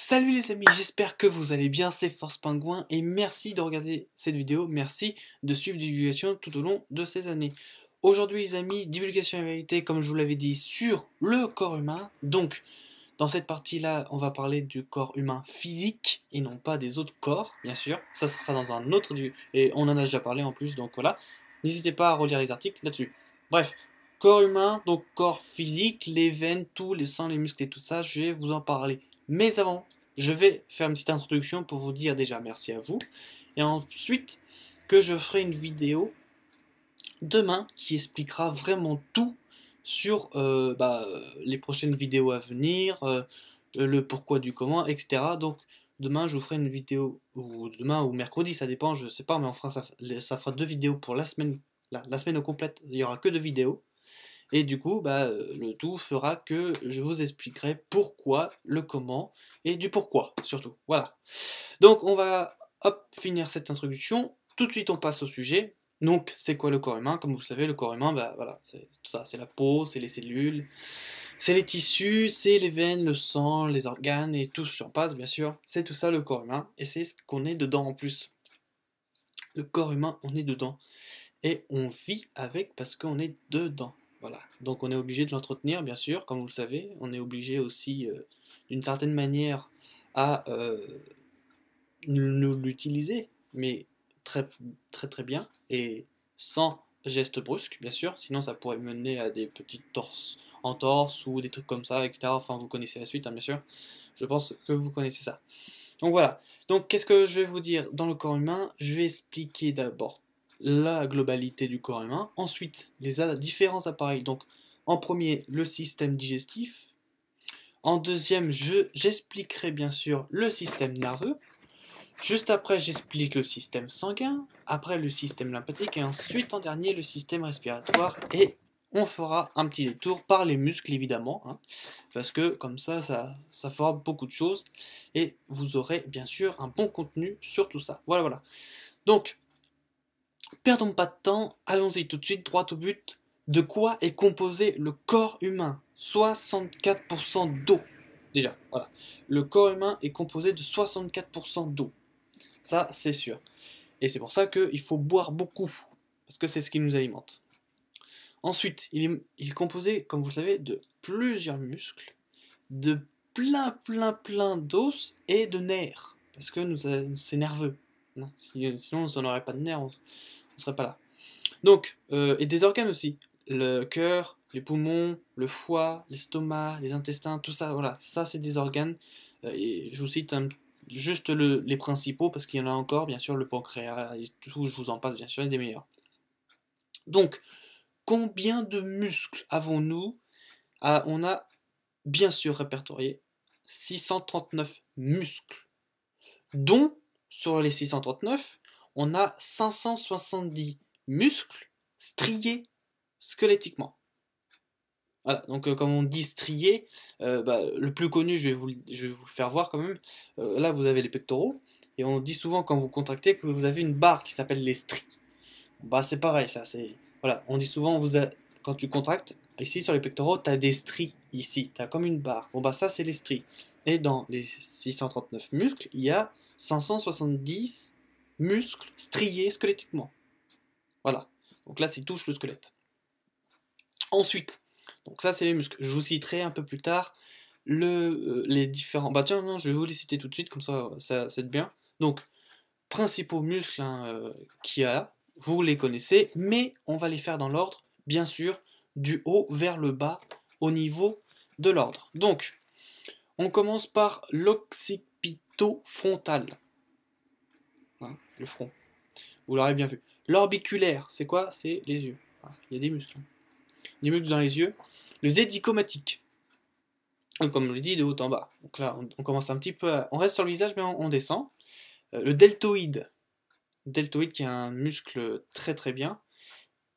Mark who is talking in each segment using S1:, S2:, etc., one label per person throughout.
S1: Salut les amis, j'espère que vous allez bien, c'est Force Pingouin et merci de regarder cette vidéo, merci de suivre divulgation tout au long de ces années. Aujourd'hui les amis, divulgation et vérité comme je vous l'avais dit sur le corps humain. Donc dans cette partie là on va parler du corps humain physique et non pas des autres corps bien sûr. Ça ce sera dans un autre et on en a déjà parlé en plus donc voilà. N'hésitez pas à relire les articles là-dessus. Bref, corps humain, donc corps physique, les veines, tout, les sangs, les muscles et tout ça, je vais vous en parler. Mais avant, je vais faire une petite introduction pour vous dire déjà merci à vous. Et ensuite, que je ferai une vidéo demain qui expliquera vraiment tout sur les prochaines vidéos à venir, le pourquoi du comment, etc. Donc demain je vous ferai une vidéo, ou demain ou mercredi, ça dépend, je sais pas, mais on fera ça fera deux vidéos pour la semaine, la semaine au complète, il y aura que deux vidéos. Et du coup, le tout fera que je vous expliquerai pourquoi, le comment, et du pourquoi, surtout. Voilà. Donc, on va, hop, finir cette introduction. Tout de suite, on passe au sujet. Donc, c'est quoi le corps humain? Comme vous le savez, le corps humain, voilà, c'est tout ça. C'est la peau, c'est les cellules, c'est les tissus, c'est les veines, le sang, les organes, et tout, j'en passe, bien sûr. C'est tout ça, le corps humain, et c'est ce qu'on est dedans en plus. Le corps humain, on est dedans. Et on vit avec parce qu'on est dedans. Voilà. Donc on est obligé de l'entretenir, bien sûr, comme vous le savez. On est obligé aussi, d'une certaine manière, à nous l'utiliser, mais très, très très bien, et sans geste brusque, bien sûr, sinon ça pourrait mener à des petites entorses ou des trucs comme ça, etc. Enfin, vous connaissez la suite, hein, bien sûr. Je pense que vous connaissez ça. Donc voilà. Donc qu'est-ce que je vais vous dire dans le corps humain? Je vais expliquer d'abord la globalité du corps humain, ensuite les différents appareils. Donc en premier, le système digestif. En deuxième, j'expliquerai bien sûr le système nerveux. Juste après, j'explique le système sanguin, après le système lymphatique et ensuite en dernier le système respiratoire, et on fera un petit détour par les muscles évidemment, hein, parce que comme ça fera beaucoup de choses et vous aurez bien sûr un bon contenu sur tout ça. Voilà, voilà. Donc, perdons pas de temps, allons-y tout de suite, droit au but. De quoi est composé le corps humain? 64% d'eau. Déjà, voilà. Le corps humain est composé de 64% d'eau. Ça, c'est sûr. Et c'est pour ça qu'il faut boire beaucoup, parce que c'est ce qui nous alimente. Ensuite, il est composé, comme vous le savez, de plusieurs muscles, de plein d'os et de nerfs, parce que c'est nerveux. Non, sinon, on n'aurait pas de nerfs, on ne serait pas là. Donc, et des organes aussi, le cœur, les poumons, le foie, l'estomac, les intestins, tout ça, voilà, ça c'est des organes. Et je vous cite juste les principaux, parce qu'il y en a encore, bien sûr, le pancréas, et tout, je vous en passe, bien sûr, et des meilleurs. Donc, combien de muscles avons-nous? On a bien sûr répertorié 639 muscles, dont, sur les 639, on a 570 muscles striés squelettiquement. Voilà, donc comme on dit strié, le plus connu, je vais vous le faire voir quand même. Là, vous avez les pectoraux, et on dit souvent quand vous contractez que vous avez une barre qui s'appelle les stries. Bah c'est pareil, ça, c'est... Voilà, on dit souvent, quand tu contractes, ici sur les pectoraux, tu as des stries, ici, tu as comme une barre. Bon bah ça, c'est les stries. Et dans les 639 muscles, il y a 570 muscles striés squelettiquement. Voilà, donc là, c'est touche le squelette. Ensuite, donc ça c'est les muscles. Je vous citerai un peu plus tard les différents... Bah tiens, non, je vais vous les citer tout de suite, comme ça, c'est bien. Donc, principaux muscles qu'il y a là, vous les connaissez, mais on va les faire dans l'ordre, bien sûr, du haut vers le bas, au niveau de l'ordre. Donc, on commence par l'occipitofrontal, hein, le front, vous l'aurez bien vu. L'orbiculaire, c'est quoi? C'est les yeux. Voilà, il y a des muscles. Des muscles dans les yeux. Le zédicomatique, comme on le dit, de haut en bas. Donc là, on commence un petit peu on reste sur le visage, mais on descend. Le deltoïde. Deltoïde qui est un muscle très très bien,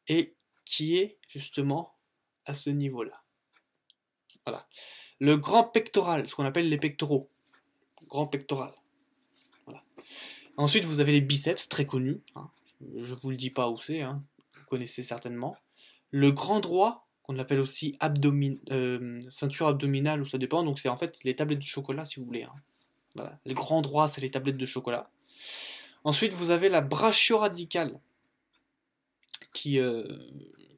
S1: et qui est justement à ce niveau-là. Voilà. Le grand pectoral, ce qu'on appelle les pectoraux. Grand pectoral. Voilà. Ensuite, vous avez les biceps, très connus. Hein. Je vous le dis pas où c'est, hein. Vous connaissez certainement. Le grand droit, qu'on appelle aussi ceinture abdominale, ou ça dépend, donc c'est en fait les tablettes de chocolat si vous voulez. Hein. Voilà. Le grand droit, c'est les tablettes de chocolat. Ensuite, vous avez la brachioradicale, qui, euh,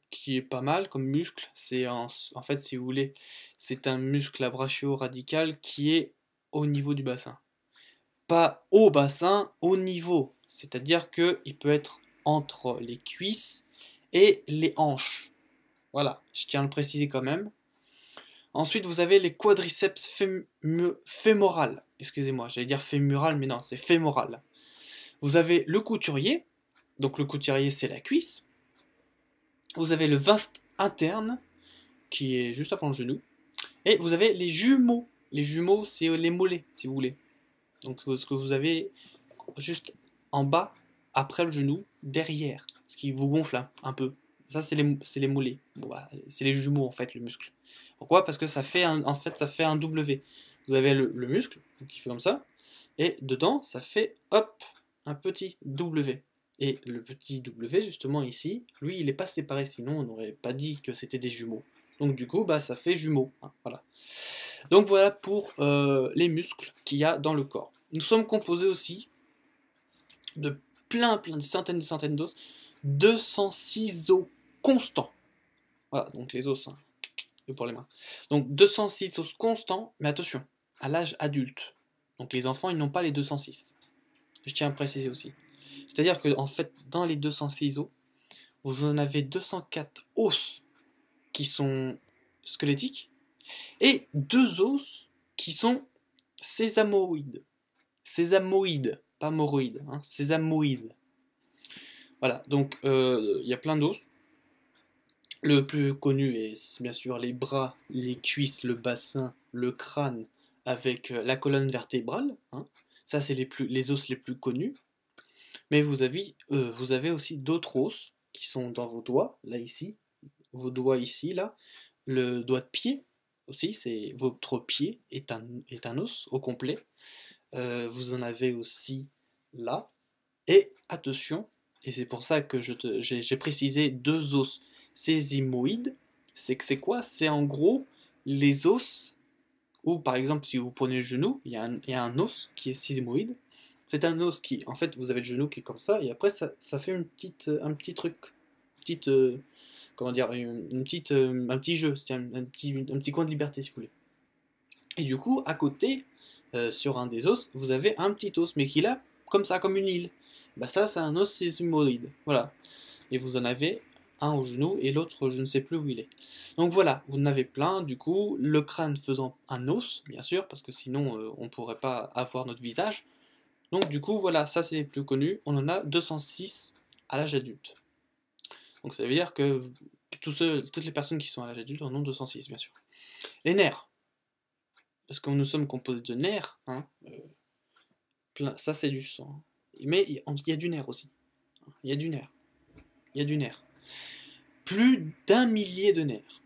S1: qui est pas mal comme muscle. C'est en fait, si vous voulez, c'est un muscle à brachio-radical qui est au niveau du bassin. Pas au bassin, au niveau. C'est-à-dire qu'il peut être entre les cuisses et les hanches. Voilà, je tiens à le préciser quand même. Ensuite, vous avez les quadriceps fémoral. Excusez-moi, j'allais dire fémural, mais non, c'est fémoral. Vous avez le couturier. Donc le couturier, c'est la cuisse. Vous avez le vaste interne, qui est juste avant le genou. Et vous avez les jumeaux. Les jumeaux, c'est les mollets, si vous voulez. Donc ce que vous avez juste en bas, après le genou, derrière. Ce qui vous gonfle un peu. Ça, c'est les mollets. Bon, bah, c'est les jumeaux, en fait, le muscle. Pourquoi? Parce que ça fait en fait, ça fait un W. Vous avez le muscle, qui fait comme ça. Et dedans, ça fait, hop, un petit W. Et le petit W, justement, ici, lui, il n'est pas séparé. Sinon, on n'aurait pas dit que c'était des jumeaux. Donc du coup, bah, ça fait jumeaux. Hein, voilà. Donc voilà pour les muscles qu'il y a dans le corps. Nous sommes composés aussi de plein, des centaines d'os. 206 os constants. Voilà, donc les os, hein, pour les mains. Donc 206 os constants, mais attention, à l'âge adulte. Donc les enfants, ils n'ont pas les 206. Je tiens à préciser aussi. C'est-à-dire que en fait, dans les 206 os, vous en avez 204 os qui sont squelettiques et 2 os qui sont sésamoïdes. Sésamoïdes, pas moroïdes, hein, sésamoïdes. Voilà, donc il y a plein d'os. Le plus connu est bien sûr les bras, les cuisses, le bassin, le crâne, avec la colonne vertébrale. Hein. Ça, c'est les os les plus connus. Mais vous avez aussi d'autres os qui sont dans vos doigts, là ici, vos doigts ici, là. Le doigt de pied aussi, c'est votre pied est un os au complet. Vous en avez aussi là. Et attention, et c'est pour ça que j'ai précisé 2 os sésamoïdes, c'est que c'est quoi? C'est en gros les os, ou par exemple si vous prenez le genou, il y a un os qui est sésamoïde. C'est un os qui, en fait, vous avez le genou qui est comme ça, et après ça fait un petit truc, petite, comment dire, un petit jeu, c'est un petit coin de liberté si vous voulez. Et du coup, à côté, sur un des os, vous avez un petit os, mais qui est là, comme ça, comme une île. Bah ça, c'est un os sésamoïde, voilà. Et vous en avez un au genou et l'autre, je ne sais plus où il est. Donc voilà, vous en avez plein, du coup, le crâne faisant un os, bien sûr, parce que sinon, on ne pourrait pas avoir notre visage. Donc du coup, voilà, ça c'est les plus connus. On en a 206 à l'âge adulte. Donc ça veut dire que toutes les personnes qui sont à l'âge adulte en ont 206, bien sûr. Les nerfs. Parce que nous sommes composés de nerfs, hein, ça c'est du sang. Mais il y a du nerf aussi. Il y a du nerf. Il y a du nerf. Plus d'1 millier de nerfs.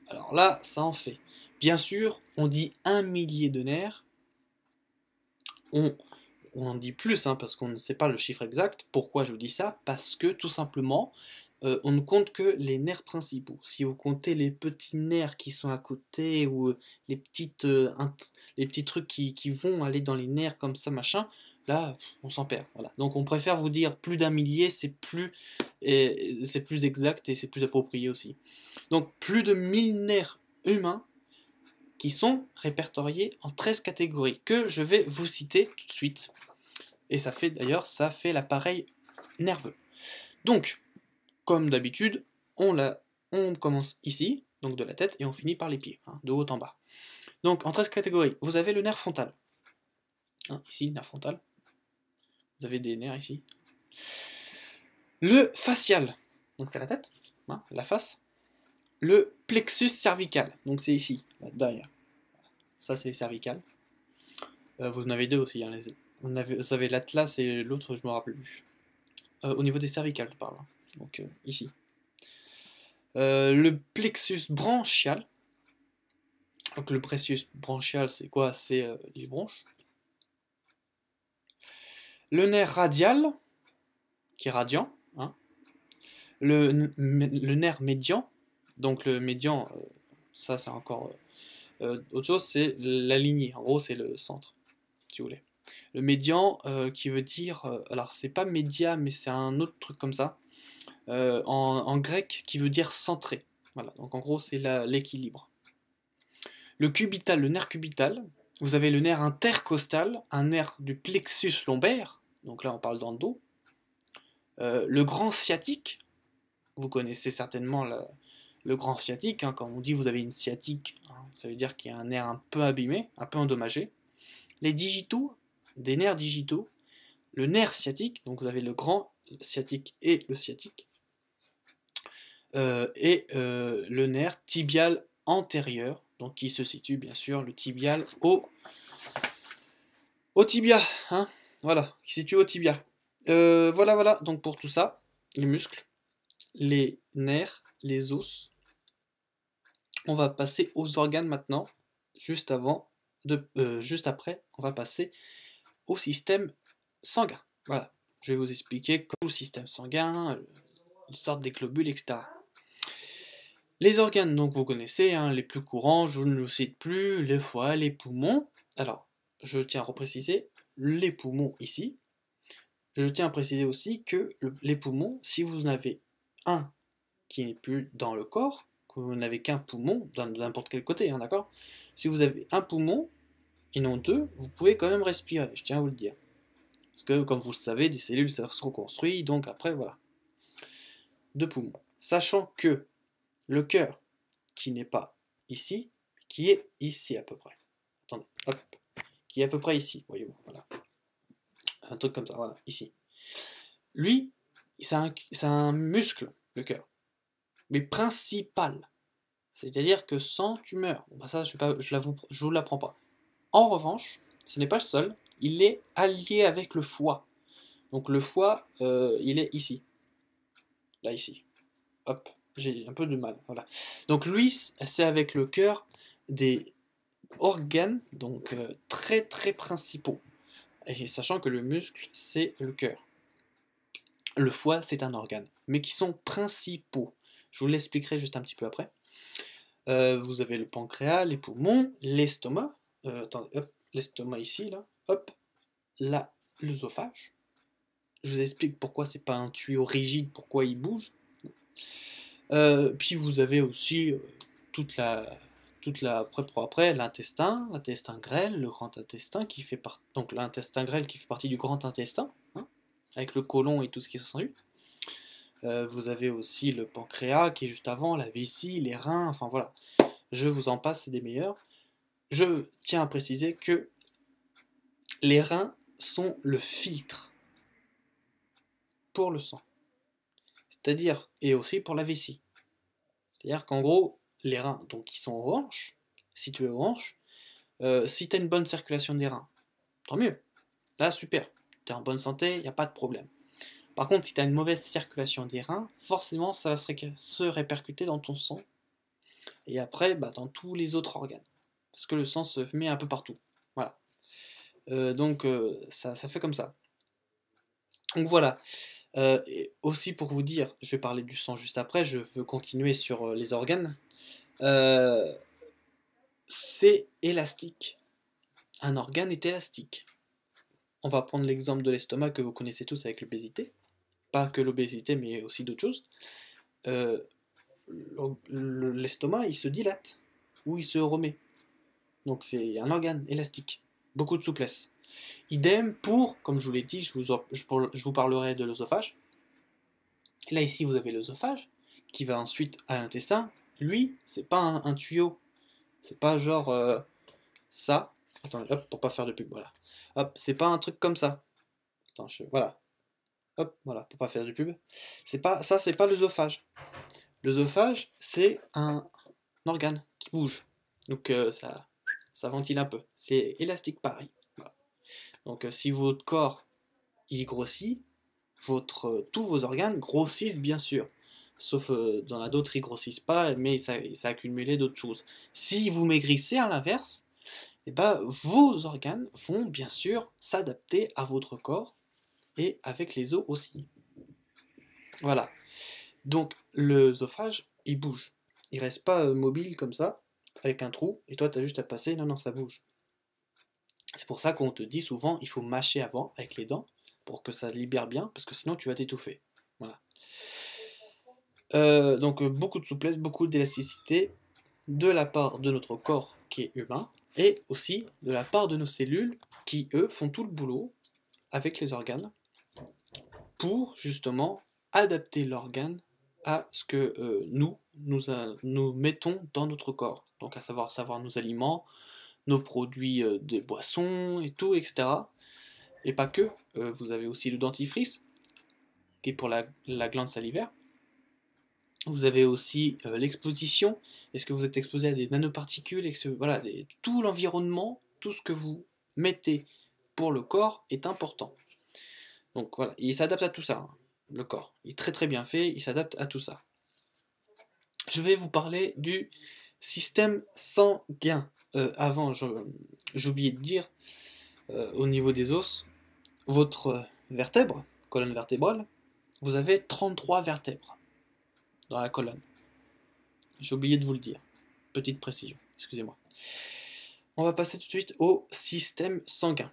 S1: Alors là, ça en fait. Bien sûr, on dit 1 millier de nerfs. On en dit plus, hein, parce qu'on ne sait pas le chiffre exact. Pourquoi je vous dis ça? Parce que tout simplement, on ne compte que les nerfs principaux. Si vous comptez les petits nerfs qui sont à côté, ou les petits trucs qui vont aller dans les nerfs comme ça, machin, là, on s'en perd. Voilà. Donc on préfère vous dire plus d'1 millier, c'est plus exact et c'est plus approprié aussi. Donc plus de 1000 nerfs humains qui sont répertoriés en 13 catégories, que je vais vous citer tout de suite. Et ça fait l'appareil nerveux. Donc, comme d'habitude, on commence ici, donc de la tête, et on finit par les pieds, hein, de haut en bas. Donc, en 13 catégories, vous avez le nerf frontal. Hein, ici, le nerf frontal. Vous avez des nerfs ici. Le facial, donc c'est la tête, hein, la face. Le plexus cervical, donc c'est ici, là, derrière. Ça, c'est les cervicales. Vous en avez 2 aussi. Hein, vous avez l'atlas et l'autre, je me rappelle plus. Au niveau des cervicales, je parle. Hein. Donc, ici. Le plexus branchial. Donc, le plexus branchial, c'est quoi? C'est les bronches. Le nerf radial, qui est radiant. Hein. Le nerf médian. Donc, le médian, ça, c'est encore autre chose, c'est la lignée. En gros, c'est le centre. si vous voulez. Le médian qui veut dire, alors c'est pas média, mais c'est un autre truc comme ça, en grec qui veut dire centré. Voilà, donc en gros c'est l'équilibre. Le cubital, le nerf cubital, vous avez le nerf intercostal, un nerf du plexus lombaire, donc là on parle dans le dos. Le grand sciatique, vous connaissez certainement le grand sciatique, hein, quand on dit vous avez une sciatique, hein, ça veut dire qu'il y a un nerf un peu abîmé, un peu endommagé. Les digitaux, des nerfs digitaux, le nerf sciatique, donc vous avez le grand sciatique et le sciatique, le nerf tibial antérieur, donc qui se situe bien sûr le tibial au tibia, hein, voilà, qui se situe au tibia. Voilà, donc pour tout ça, les muscles, les nerfs, les os. On va passer aux organes maintenant, juste après, on va passer au système sanguin. Voilà, je vais vous expliquer tout le système sanguin, les sortes des globules, etc. Les organes, donc vous connaissez, hein, les plus courants, je ne le cite plus, les foies, les poumons. Alors, je tiens à repréciser, les poumons ici. Je tiens à préciser aussi que les poumons, si vous en avez un qui n'est plus dans le corps, que vous n'avez qu'un poumon, de n'importe quel côté, hein, d'accord? Si vous avez un poumon, et non deux, vous pouvez quand même respirer, je tiens à vous le dire. Parce que, comme vous le savez, des cellules, ça se reconstruit, donc après, voilà. Deux poumons. Sachant que le cœur, qui n'est pas ici, qui est ici à peu près. Attendez, hop. Qui est à peu près ici, voyez-vous, voilà. Un truc comme ça, voilà, ici. Lui, c'est un muscle, le cœur. Mais principal. C'est-à-dire que sans tumeur. Bon, bah ça, je vous l'apprends pas. En revanche, ce n'est pas le seul, il est allié avec le foie. Donc le foie, il est ici. Là, ici. Hop, j'ai un peu de mal, voilà. Donc lui, c'est avec le cœur des organes, donc très très principaux. Et sachant que le muscle, c'est le cœur. Le foie, c'est un organe, mais qui sont principaux. Je vous l'expliquerai juste un petit peu après. Vous avez le pancréas, les poumons, l'estomac. Attendez, hop, l'estomac ici, là. Hop, là, l'œsophage. Je vous explique pourquoi c'est pas un tuyau rigide, pourquoi il bouge. Puis vous avez aussi toute la après l'intestin grêle, le grand intestin qui fait partie, donc l'intestin grêle qui fait partie du grand intestin, hein, avec le côlon et tout ce qui s'ensuit. Vous avez aussi le pancréas qui est juste avant, la vessie, les reins, enfin voilà. Je vous en passe, c'est des meilleurs. Je tiens à préciser que les reins sont le filtre pour le sang. C'est-à-dire, et aussi pour la vessie. C'est-à-dire qu'en gros, les reins, donc qui sont aux hanches, situés aux hanches, si tu as une bonne circulation des reins, tant mieux. Là, super. Tu es en bonne santé, il n'y a pas de problème. Par contre, si tu as une mauvaise circulation des reins, forcément, ça va se répercuter dans ton sang. Et après, bah, dans tous les autres organes. Parce que le sang se met un peu partout. Voilà. Donc, ça fait comme ça. Donc voilà. Et aussi pour vous dire, je vais parler du sang juste après, je veux continuer sur les organes. C'est élastique. Un organe est élastique. On va prendre l'exemple de l'estomac que vous connaissez tous avec l'obésité. Pas que l'obésité, mais aussi d'autres choses. L'estomac, il se dilate, ou il se remet. Donc c'est un organe élastique. Beaucoup de souplesse. Idem pour, comme je vous l'ai dit, je vous parlerai de l'œsophage. Là ici vous avez l'œsophage, qui va ensuite à l'intestin. Lui, c'est pas un tuyau. C'est pas genre ça. Attendez, hop, pour pas faire de pub, voilà. Hop, c'est pas un truc comme ça. Attends, voilà. Hop, voilà, pour pas faire de pub. C'est pas l'œsophage. L'œsophage, c'est un organe qui bouge. Donc ça ventile un peu. C'est élastique pareil. Voilà. Donc si votre corps il grossit, tous vos organes grossissent bien sûr. Sauf dans la d'autres ils grossissent pas, mais ça a accumulé d'autres choses. Si vous maigrissez à l'inverse, et ben, vos organes vont bien sûr s'adapter à votre corps et avec les os aussi. Voilà. Donc l'œsophage, il bouge. Il reste pas mobile comme ça, avec un trou, et toi tu as juste à passer, non, ça bouge. C'est pour ça qu'on te dit souvent, il faut mâcher avant avec les dents, pour que ça libère bien, parce que sinon tu vas t'étouffer. Voilà. Donc beaucoup de souplesse, beaucoup d'élasticité de la part de notre corps qui est humain, et aussi de la part de nos cellules qui, eux, font tout le boulot avec les organes pour justement adapter l'organe à ce que nous mettons dans notre corps. Donc à savoir nos aliments, nos produits des boissons et tout, etc. Et pas que, vous avez aussi le dentifrice, qui est pour la glande salivaire. Vous avez aussi l'exposition. Est-ce que vous êtes exposé à des nanoparticules, voilà, tout l'environnement, tout ce que vous mettez pour le corps est important. Donc voilà, il s'adapte à tout ça, hein, le corps. Il est très très bien fait, il s'adapte à tout ça. Je vais vous parler du système sanguin. Avant, j'ai oublié de dire, au niveau des os, votre vertèbre, colonne vertébrale, vous avez 33 vertèbres dans la colonne. J'ai oublié de vous le dire. Petite précision, excusez-moi. On va passer tout de suite au système sanguin.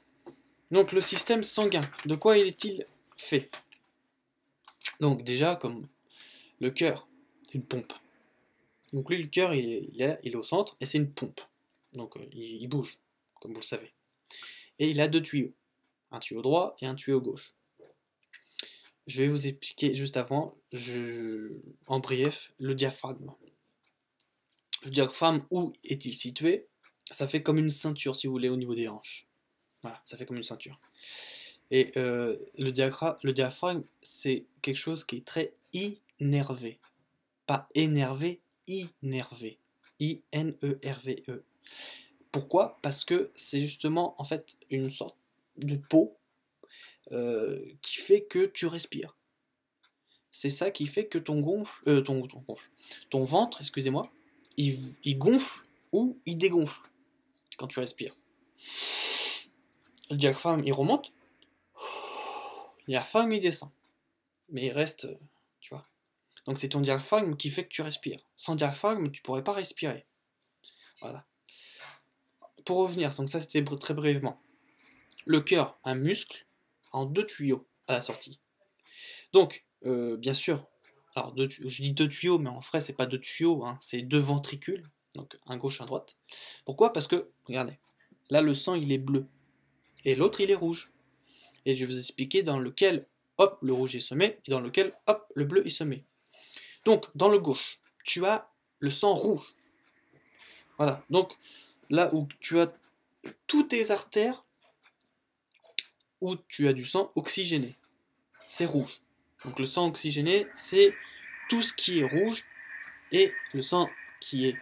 S1: Donc le système sanguin, de quoi est-il fait? Donc déjà, comme le cœur, c'est une pompe. Donc lui, le cœur, il est au centre, et c'est une pompe. Donc il bouge, comme vous le savez. Et il a deux tuyaux. Un tuyau droit et un tuyau gauche. Je vais vous expliquer juste avant, en brief, le diaphragme. Le diaphragme, où est-il situé? Ça fait comme une ceinture, si vous voulez, au niveau des hanches. Voilà, ça fait comme une ceinture. Et le diaphragme, c'est quelque chose qui est très innervé. Pas énervé, innervé. I-N-E-R-V-E. Pourquoi? Parce que c'est justement, en fait, une sorte de peau qui fait que tu respires. C'est ça qui fait que ton ventre, excusez-moi, il gonfle ou il dégonfle quand tu respires. Le diaphragme, il remonte, le diaphragme, il descend. Mais il reste, tu vois. Donc c'est ton diaphragme qui fait que tu respires. Sans diaphragme, tu pourrais pas respirer. Voilà. Pour revenir, donc ça c'était très brièvement. Le cœur, un muscle en deux tuyaux à la sortie. Donc, bien sûr, alors je dis deux tuyaux, mais en vrai c'est pas deux tuyaux, hein, c'est deux ventricules, donc un gauche, un droite. Pourquoi? Parce que, regardez, là le sang il est bleu, et l'autre il est rouge. Et je vais vous expliquer dans lequel, hop, le rouge il se met, et dans lequel, hop, le bleu il se met. Donc, dans le gauche, tu as le sang rouge. Voilà, donc là où tu as toutes tes artères, où tu as du sang oxygéné, c'est rouge. Donc le sang oxygéné, c'est tout ce qui est rouge, et le sang qui est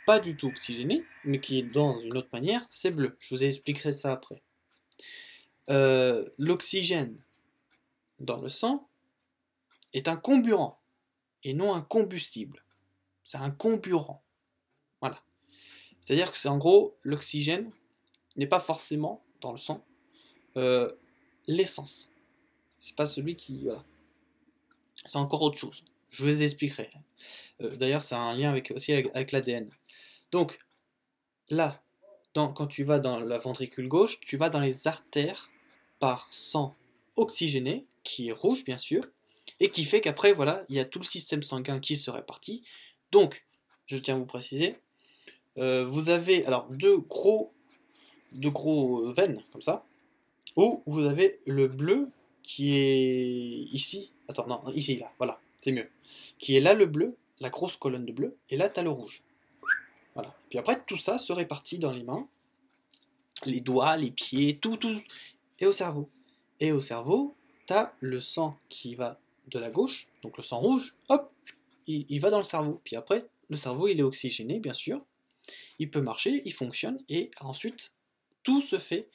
S1: pas du tout oxygéné, mais qui est dans une autre manière, c'est bleu. Je vous expliquerai ça après. L'oxygène dans le sang est un comburant, et non un combustible. C'est un comburant. Voilà. C'est-à-dire que c'est en gros, l'oxygène n'est pas forcément dans le sang l'essence. C'est pas celui qui... Voilà. C'est encore autre chose. Je vous expliquerai. D'ailleurs, c'est un lien aussi avec l'ADN. Donc, là, quand tu vas dans la ventricule gauche, tu vas dans les artères par sang oxygéné, qui est rouge bien sûr, et qui fait qu'après, voilà, il y a tout le système sanguin qui se répartit. Donc, je tiens à vous préciser, vous avez alors deux gros veines, comme ça, où vous avez le bleu qui est ici, attends, non, ici, là, voilà, c'est mieux, qui est là le bleu, la grosse colonne de bleu, et là tu as le rouge. Voilà. Puis après, tout ça se répartit dans les mains, les doigts, les pieds, tout, et au cerveau. Et au cerveau, tu as le sang qui va de la gauche, donc le sang rouge, hop, il va dans le cerveau. Puis après, le cerveau, il est oxygéné, bien sûr, il peut marcher, il fonctionne, et ensuite, tout se fait,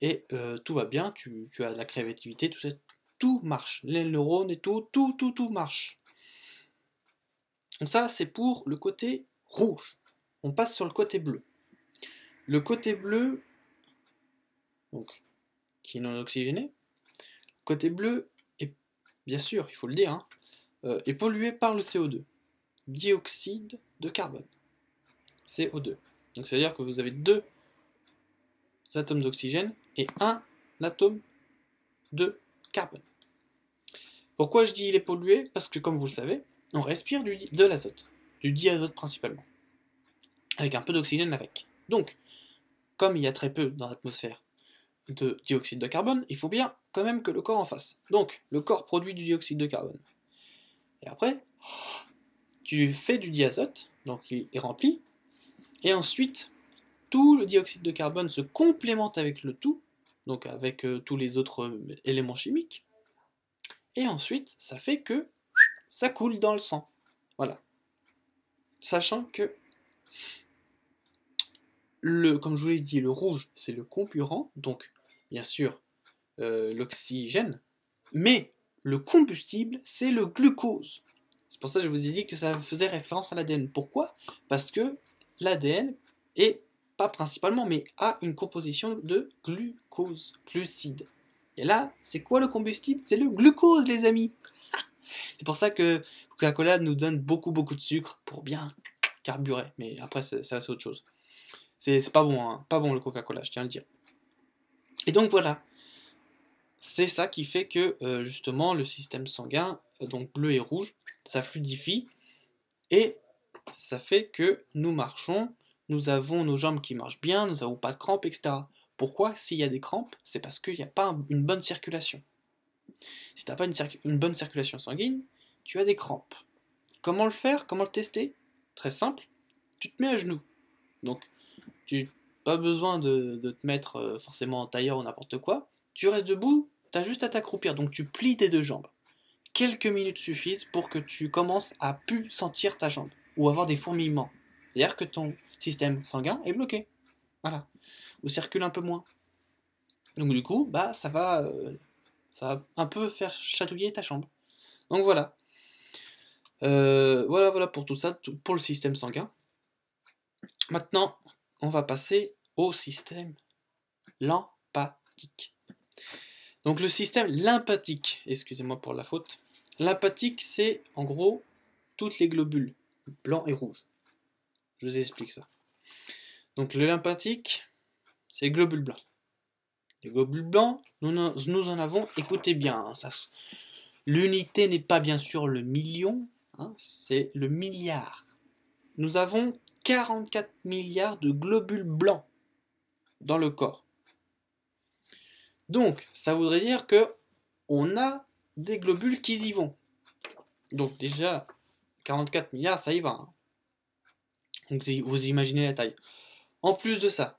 S1: et tout va bien, tu as de la créativité, tout marche, les neurones et tout marche. Donc ça, c'est pour le côté rouge. On passe sur le côté bleu. Le côté bleu, donc, qui est non oxygéné, le côté bleu est, bien sûr, il faut le dire, hein, est pollué par le CO2, dioxyde de carbone, CO2. Donc c'est-à-dire que vous avez deux atomes d'oxygène et un atome de carbone. Pourquoi je dis il est pollué? Parce que comme vous le savez, on respire de l'azote, du diazote principalement, avec un peu d'oxygène avec. Donc, comme il y a très peu dans l'atmosphère de dioxyde de carbone, il faut bien quand même que le corps en fasse. Donc, le corps produit du dioxyde de carbone. Et après, tu fais du diazote, donc il est rempli, et ensuite, tout le dioxyde de carbone se complémente avec le tout, donc avec tous les autres éléments chimiques, et ensuite, ça fait que ça coule dans le sang. Voilà. Sachant que, comme je vous l'ai dit, le rouge, c'est le comburant, donc, bien sûr, l'oxygène, mais le combustible, c'est le glucose. C'est pour ça que je vous ai dit que ça faisait référence à l'ADN. Pourquoi? Parce que l'ADN est, pas principalement, mais a une composition de glucose, glucides. Et là, c'est quoi le combustible? C'est le glucose, les amis. C'est pour ça que Coca-Cola nous donne beaucoup de sucre pour bien carburer. Mais après, c'est autre chose. C'est pas bon, hein. Pas bon le Coca-Cola, je tiens à le dire. Et donc voilà. C'est ça qui fait que justement le système sanguin, donc bleu et rouge, ça fluidifie et ça fait que nous marchons, nous avons nos jambes qui marchent bien, nous n'avons pas de crampes, etc. Pourquoi? S'il y a des crampes, c'est parce qu'il n'y a pas une bonne circulation. Si tu n'as pas une bonne circulation sanguine, tu as des crampes. Comment le faire? Comment le tester? Très simple, tu te mets à genoux. Donc, tu n'as pas besoin de te mettre forcément en tailleur ou n'importe quoi. Tu restes debout, tu as juste à t'accroupir. Donc, tu plies tes deux jambes. Quelques minutes suffisent pour que tu commences à plus sentir ta jambe ou avoir des fourmillements. C'est-à-dire que ton système sanguin est bloqué. Voilà. Ou circule un peu moins. Donc, du coup, bah, ça va un peu faire chatouiller ta jambe. Donc, voilà. Voilà pour tout ça, pour le système sanguin. Maintenant, on va passer au système lymphatique. Donc le système lymphatique, excusez-moi pour la faute. Lymphatique, c'est en gros toutes les globules, blancs et rouges. Je vous explique ça. Donc le lymphatique, c'est les globules blancs. Les globules blancs, nous en avons, écoutez bien, hein, l'unité n'est pas bien sûr le million, hein, c'est le milliard. Nous avons 44 milliards de globules blancs dans le corps. Donc, ça voudrait dire que on a des globules qui y vont. Donc déjà, 44 milliards, ça y va. Hein. Donc vous imaginez la taille. En plus de ça,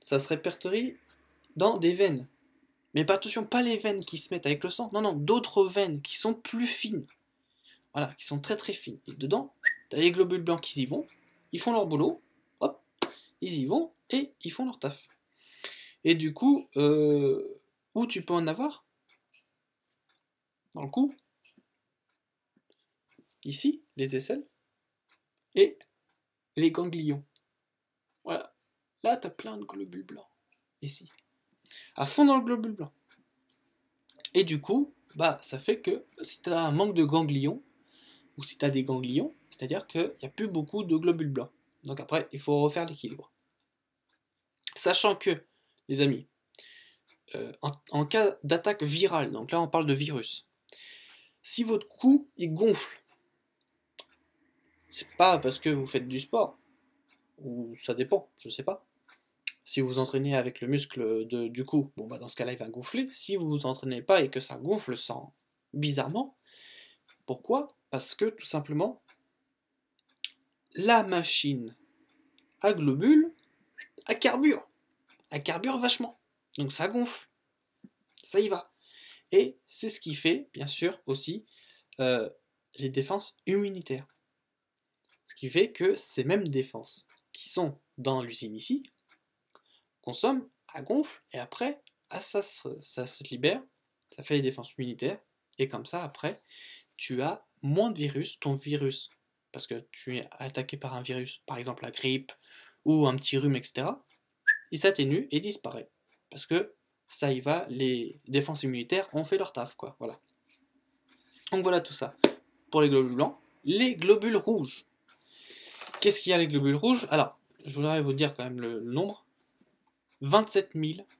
S1: ça se répertorie dans des veines. Mais attention, pas les veines qui se mettent avec le sang. Non, d'autres veines qui sont plus fines. Voilà, qui sont très fines. Et dedans, tu as les globules blancs qui y vont. Ils font leur boulot. Hop, ils y vont et ils font leur taf. Et du coup, où tu peux en avoir? Dans le cou. Ici, les aisselles. Et les ganglions. Voilà. Là, tu as plein de globules blancs. Ici. À fond dans le globule blanc. Et du coup, bah, ça fait que si tu as un manque de ganglions, ou si tu as des ganglions, c'est-à-dire qu'il n'y a plus beaucoup de globules blancs. Donc après, il faut refaire l'équilibre. Sachant que, les amis, en cas d'attaque virale, donc là on parle de virus, si votre cou il gonfle, c'est pas parce que vous faites du sport, ou ça dépend, je sais pas. Si vous vous entraînez avec le muscle du cou, bon bah dans ce cas-là il va gonfler. Si vous vous entraînez pas et que ça gonfle sans bizarrement, pourquoi? Parce que tout simplement, la machine à globules, elle carbure vachement. Donc ça gonfle, ça y va. Et c'est ce qui fait, bien sûr, aussi les défenses immunitaires. Ce qui fait que ces mêmes défenses qui sont dans l'usine ici, consomment, elle gonfle, et après, ça se libère, ça fait les défenses immunitaires, et comme ça, après, tu as moins de virus, ton virus, parce que tu es attaqué par un virus, par exemple la grippe, ou un petit rhume, etc., il s'atténue et disparaît. Parce que ça y va, les défenses immunitaires ont fait leur taf, quoi, voilà. Donc voilà tout ça. Pour les globules blancs, les globules rouges. Qu'est-ce qu'il y a les globules rouges? Alors, je voudrais vous dire quand même le nombre. 27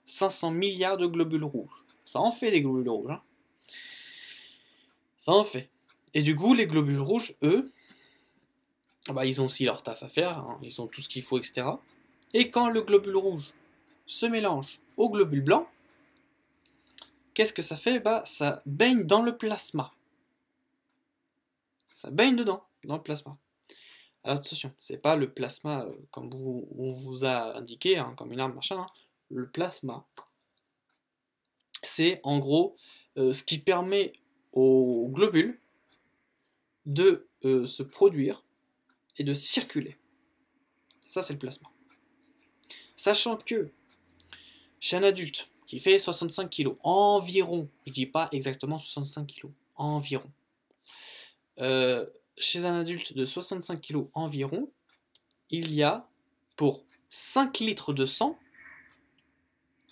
S1: 500 milliards de globules rouges. Ça en fait des globules rouges. Hein. Ça en fait. Et du coup, les globules rouges, eux, bah, ils ont aussi leur taf à faire, hein. Ils ont tout ce qu'il faut, etc. Et quand le globule rouge se mélange au globule blanc, qu'est-ce que ça fait? Bah, ça baigne dans le plasma. Ça baigne dedans, dans le plasma. Alors attention, c'est pas le plasma comme on vous a indiqué, hein, comme une arme, machin. Hein. Le plasma, c'est en gros ce qui permet aux globules de se produire et de circuler. Ça, c'est le plasma. Sachant que chez un adulte qui fait 65 kg environ, je dis pas exactement 65 kg, environ, chez un adulte de 65 kg environ, il y a pour 5 litres de sang,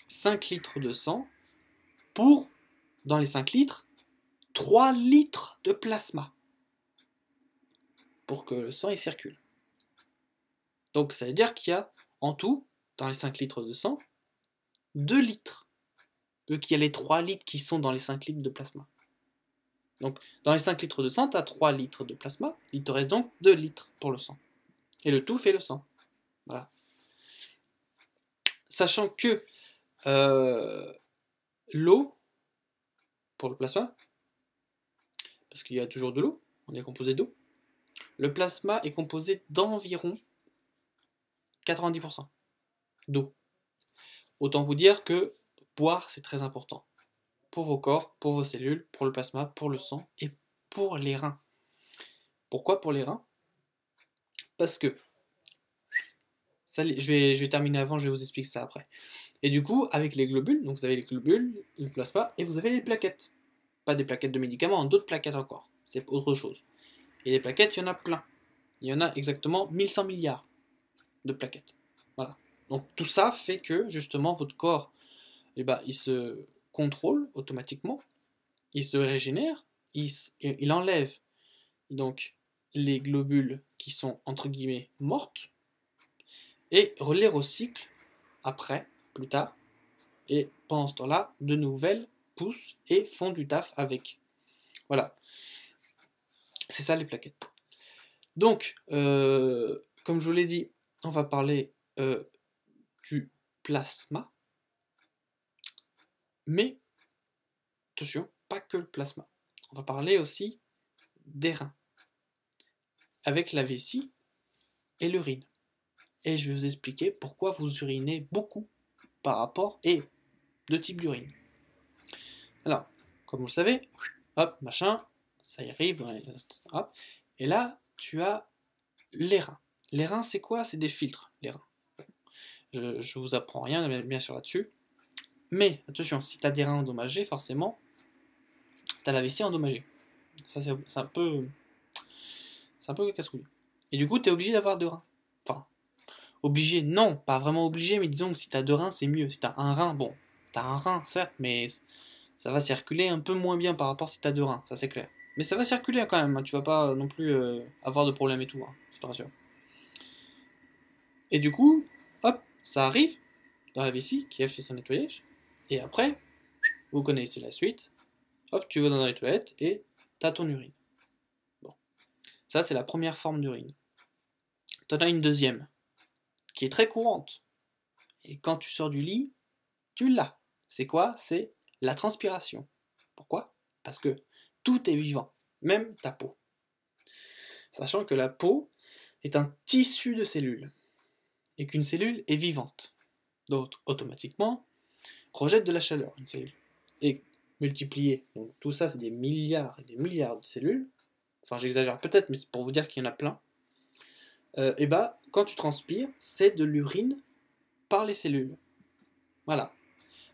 S1: 5 litres de sang, pour, dans les 5 litres, 3 litres de plasma, pour que le sang y circule. Donc ça veut dire qu'il y a en tout, dans les 5 litres de sang, 2 litres. Donc il y a les 3 litres qui sont dans les 5 litres de plasma. Donc dans les 5 litres de sang, tu as 3 litres de plasma, il te reste donc 2 litres pour le sang. Et le tout fait le sang. Voilà. Sachant que l'eau, pour le plasma, parce qu'il y a toujours de l'eau, on est composé d'eau, le plasma est composé d'environ 90% d'eau. Autant vous dire que boire, c'est très important. Pour vos corps, pour vos cellules, pour le plasma, pour le sang et pour les reins. Pourquoi pour les reins? Parce que, ça, je vais terminer avant, je vais vous expliquer ça après. Et du coup, avec les globules, donc vous avez les globules, le plasma, et vous avez les plaquettes. Pas des plaquettes de médicaments, d'autres plaquettes encore. C'est autre chose. Et les plaquettes, il y en a plein. Il y en a exactement 1100 milliards de plaquettes. Voilà. Donc tout ça fait que, justement, votre corps, eh ben, il se contrôle automatiquement, il se régénère, il enlève donc les globules qui sont entre guillemets mortes et les recycle après, plus tard, et pendant ce temps-là, de nouvelles poussent et font du taf avec. Voilà. C'est ça les plaquettes. Donc, comme je vous l'ai dit, on va parler du plasma, mais attention, pas que le plasma. On va parler aussi des reins, avec la vessie et l'urine. Et je vais vous expliquer pourquoi vous urinez beaucoup par rapport et deux types d'urine. Alors, comme vous le savez, hop, machin, ça y arrive, hop, et là, tu as les reins. Les reins, c'est quoi? C'est des filtres, les reins. Je vous apprends rien, bien sûr, là-dessus. Mais, attention, si tu as des reins endommagés, forcément, tu as la vessie endommagée. Ça, c'est un peu... C'est un peu casse-couille. Et du coup, tu es obligé d'avoir deux reins. Enfin, obligé, non, pas vraiment obligé, mais disons que si tu as deux reins, c'est mieux. Si tu as un rein, bon, tu as un rein, certes, mais ça va circuler un peu moins bien par rapport si tu as deux reins, ça c'est clair. Mais ça va circuler quand même, hein, tu vas pas non plus avoir de problème et tout, hein, je te rassure. Et du coup, hop, ça arrive dans la vessie qui a fait son nettoyage. Et après, vous connaissez la suite. Hop, tu vas dans les toilettes et t'as ton urine. Bon. Ça, c'est la première forme d'urine. T'en as une deuxième, qui est très courante. Et quand tu sors du lit, tu l'as. C'est quoi? C'est la transpiration. Pourquoi? Parce que tout est vivant, même ta peau. Sachant que la peau est un tissu de cellules. Et qu'une cellule est vivante. Donc, automatiquement, rejette de la chaleur, une cellule. Et multiplié, donc tout ça, c'est des milliards et des milliards de cellules. Enfin, j'exagère peut-être, mais c'est pour vous dire qu'il y en a plein. Et bah, quand tu transpires, c'est de l'urine par les cellules. Voilà.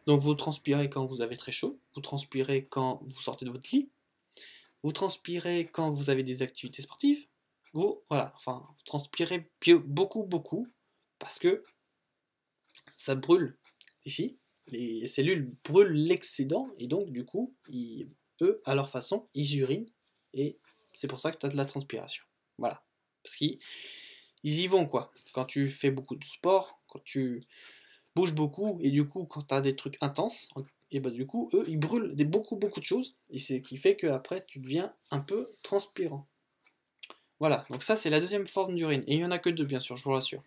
S1: Donc, vous transpirez quand vous avez très chaud, vous transpirez quand vous sortez de votre lit, vous transpirez quand vous avez des activités sportives, vous transpirez beaucoup, beaucoup, parce que ça brûle ici, les cellules brûlent l'excédent, et donc du coup, eux, à leur façon, ils urinent, et c'est pour ça que tu as de la transpiration. Voilà. Parce qu'ils y vont, quoi. Quand tu fais beaucoup de sport, quand tu bougent beaucoup, et du coup, quand tu as des trucs intenses, et bah du coup, eux, ils brûlent beaucoup de choses, et c'est ce qui fait qu'après, tu deviens un peu transpirant. Voilà, donc ça, c'est la deuxième forme d'urine, et il n'y en a que deux, bien sûr, je vous rassure.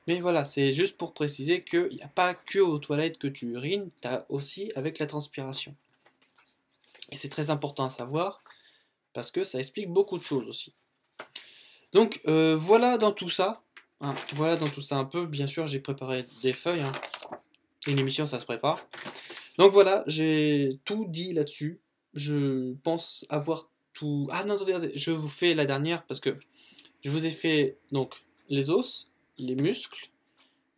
S1: Mais voilà, c'est juste pour préciser qu'il n'y a pas que aux toilettes que tu urines, tu as aussi avec la transpiration. Et c'est très important à savoir, parce que ça explique beaucoup de choses aussi. Donc voilà dans tout ça, hein, voilà dans tout ça un peu, bien sûr j'ai préparé des feuilles, hein. Une émission ça se prépare. Donc voilà, j'ai tout dit là-dessus, je pense avoir tout... Ah non, attendez, je vous fais la dernière, parce que je vous ai fait donc les os, les muscles,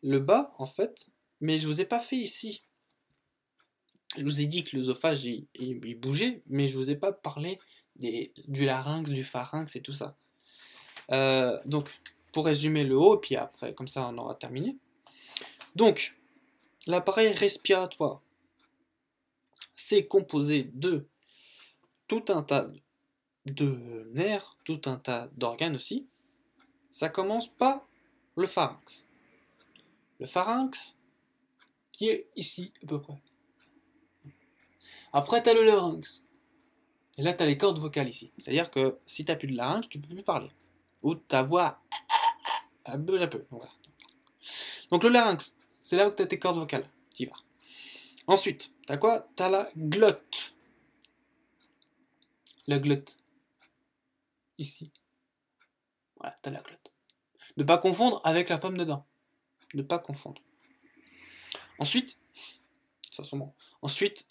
S1: le bas en fait, mais je vous ai pas fait ici. Je vous ai dit que l'œsophage il bougeait, mais je vous ai pas parlé du larynx, du pharynx et tout ça. Donc, pour résumer le haut, et puis après, comme ça on aura terminé. Donc, l'appareil respiratoire, c'est composé de tout un tas de nerfs, tout un tas d'organes aussi. Ça commence par le pharynx. Le pharynx, qui est ici à peu près. Après, tu as le larynx. Et là, tu as les cordes vocales ici. C'est-à-dire que si tu n'as plus de larynx, tu ne peux plus parler. Ou ta voix bouge un peu. Voilà. Donc le larynx, c'est là où tu as tes cordes vocales. Tu y vas. Ensuite, tu as quoi? Tu as la glotte. La glotte. Ici. Voilà, tu as la glotte. Ne pas confondre avec la pomme dedans. Ne pas confondre. Ensuite, ça sent bon. Ensuite,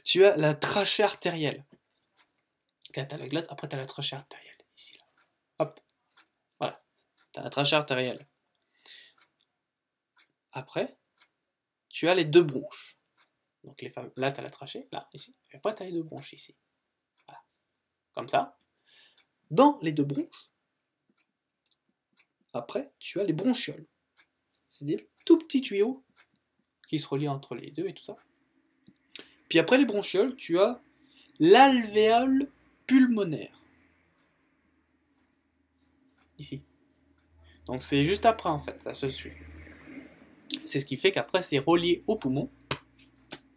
S1: tu as la trachée artérielle. Là, tu as la glotte, après tu as la trachée artérielle. Ici, là. Hop. Voilà. Tu as la trachée artérielle. Après, tu as les deux bronches. Donc là, tu as la trachée, là, ici. Et après, tu as les deux bronches ici. Voilà. Comme ça. Dans les deux bronches, après, tu as les bronchioles. C'est des tout petits tuyaux qui se relient entre les deux et tout ça. Puis après les bronchioles, tu as l'alvéole pulmonaire. Ici. Donc c'est juste après en fait, ça se suit. C'est ce qui fait qu'après c'est relié au poumon,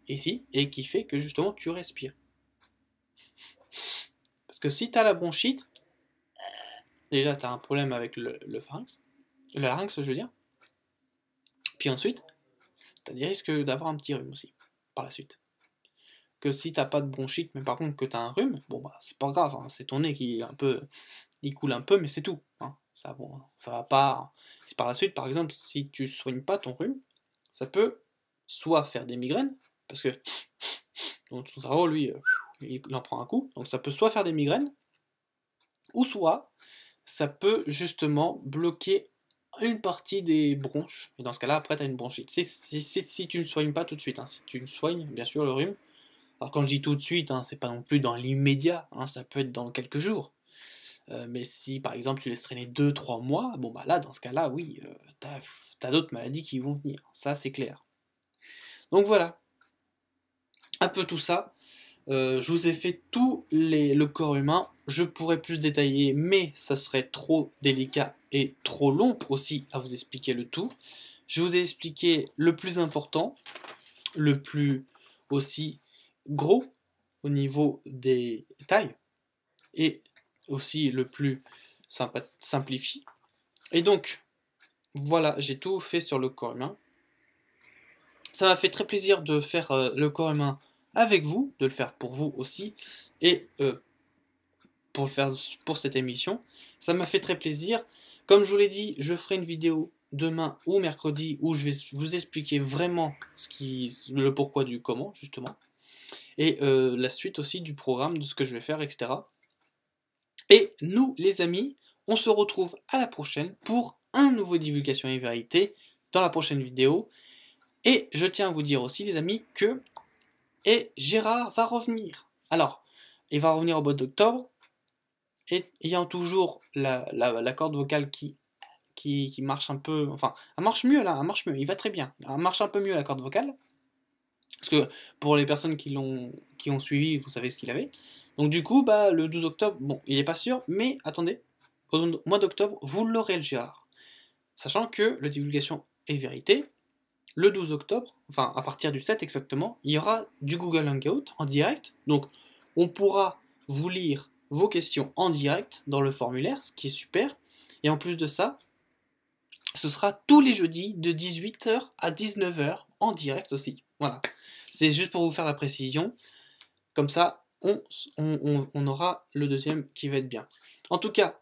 S1: ici, et qui fait que justement tu respires. Parce que si tu as la bronchite, déjà tu as un problème avec le pharynx, le larynx je veux dire. Puis ensuite, tu as des risques d'avoir un petit rhume aussi, par la suite. Que si t'as pas de bronchite, mais par contre que t'as un rhume, bon bah c'est pas grave, hein, c'est ton nez qui est un peu, il coule un peu, mais c'est tout. Hein. Ça, bon, ça va pas. Si par la suite, par exemple, si tu soignes pas ton rhume, ça peut soit faire des migraines, parce que ton cerveau lui, il en prend un coup, donc ça peut soit faire des migraines, ou soit ça peut justement bloquer une partie des bronches, et dans ce cas-là, après, tu as une bronchite. Si tu ne soignes pas tout de suite, hein, si tu ne soignes, bien sûr, le rhume, alors quand je dis tout de suite, hein, c'est pas non plus dans l'immédiat, hein, ça peut être dans quelques jours. Mais si par exemple tu laisses traîner 2-3 mois, bon bah là, dans ce cas-là, oui, t'as d'autres maladies qui vont venir, ça c'est clair. Donc voilà, un peu tout ça. Je vous ai fait tout le corps humain, je pourrais plus détailler, mais ça serait trop délicat et trop long aussi à vous expliquer le tout. Je vous ai expliqué le plus important, le plus aussi gros au niveau des tailles, et aussi le plus simplifié. Et donc, voilà, j'ai tout fait sur le corps humain. Ça m'a fait très plaisir de faire le corps humain avec vous, de le faire pour vous aussi, et pour le faire pour cette émission. Ça m'a fait très plaisir. Comme je vous l'ai dit, je ferai une vidéo demain ou mercredi où je vais vous expliquer vraiment le pourquoi du comment, justement. Et la suite aussi du programme, de ce que je vais faire, etc. Et nous, les amis, on se retrouve à la prochaine pour un nouveau Divulgation et Vérité dans la prochaine vidéo. Et je tiens à vous dire aussi, les amis, que Gérard va revenir. Alors, il va revenir au mois d'octobre, et ayant toujours la corde vocale qui marche un peu... Enfin, elle marche mieux là, elle marche mieux, il va très bien. Elle marche un peu mieux la corde vocale. Parce que pour les personnes qui ont suivi, vous savez ce qu'il avait. Donc du coup, bah, le 12 octobre, bon, il n'est pas sûr, mais attendez, au mois d'octobre, vous l'aurez le Gérard. Sachant que le Divulgation et Vérité, le 12 octobre, enfin à partir du 7 exactement, il y aura du Google Hangout en direct. Donc on pourra vous lire vos questions en direct dans le formulaire, ce qui est super. Et en plus de ça, ce sera tous les jeudis de 18h à 19h en direct aussi. Voilà. C'est juste pour vous faire la précision. Comme ça, on aura le deuxième qui va être bien. En tout cas,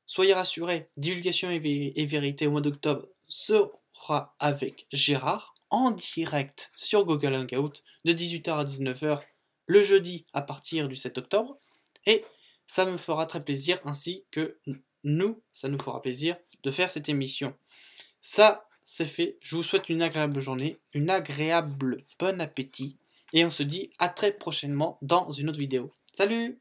S1: soyez rassurés, Divulgation et Vérité au mois d'octobre sera avec Gérard en direct sur Google Hangout de 18h à 19h le jeudi à partir du 7 octobre. Et ça me fera très plaisir, ainsi que ça nous fera plaisir de faire cette émission. Ça, c'est fait. Je vous souhaite une agréable journée, une agréable bon appétit. Et on se dit à très prochainement dans une autre vidéo. Salut!